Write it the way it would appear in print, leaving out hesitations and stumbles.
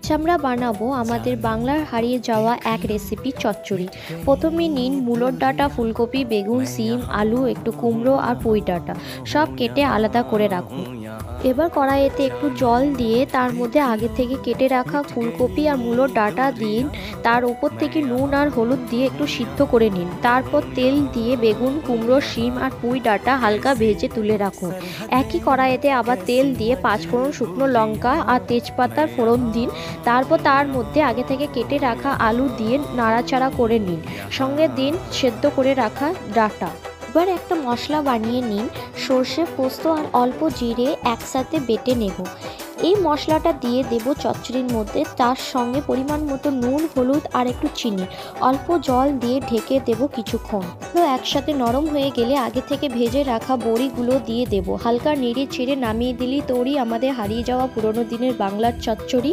আজ আমরা বানাবো আমাদের বাংলার হারিয়ে যাওয়া এক রেসিপি চচ্চড়ি। প্রথমে নিন মূলোর ডাঁটা, ফুলকপি, বেগুন, সিম, আলু, একটু কুমড়ো আর পুঁই ডাঁটা সব কেটে আলাদা করে রাখুন। এবার কড়াইতে একটু জল দিয়ে তার মধ্যে আগে থেকে কেটে রাখা ফুলকপি আর মূলোর ডাঁটা দিন। তার উপর থেকে নুন আর হলুদ দিয়ে একটু সিদ্ধ করে নিন। তারপর তেল দিয়ে বেগুন, কুমড়ো, শিম আর পুঁই ডাঁটা হালকা ভেজে তুলে রাখুন। একই কড়াইতে আবার তেল দিয়ে পাঁচফোড়ন, শুকনো লঙ্কা আর তেজপাতার ফোড়ন দিন। তারপর তার মধ্যে আগে থেকে কেটে রাখা আলু দিয়ে নাড়াচাড়া করে নিন। সঙ্গে দিন সেদ্ধ করে রাখা ডাঁটা। এবার একটা মশলা বানিয়ে নিন। সর্ষে, পোস্ত আর অল্প জিরে একসাথে বেটে নেব। এই মশলাটা দিয়ে দেব চচ্চড়ির মধ্যে। তার সঙ্গে পরিমাণ মতো নুন, হলুদ আর একটু চিনি, অল্প জল দিয়ে ঢেকে দেব কিছুক্ষণ। একসাথে নরম হয়ে গেলে আগে থেকে ভেজে রাখা বড়িগুলো দিয়ে দেব। হালকা নেড়ে ছেড়ে নামিয়ে দিলেই তৈরি আমাদের হারিয়ে যাওয়া পুরোনো দিনের বাংলার চচ্চড়ি।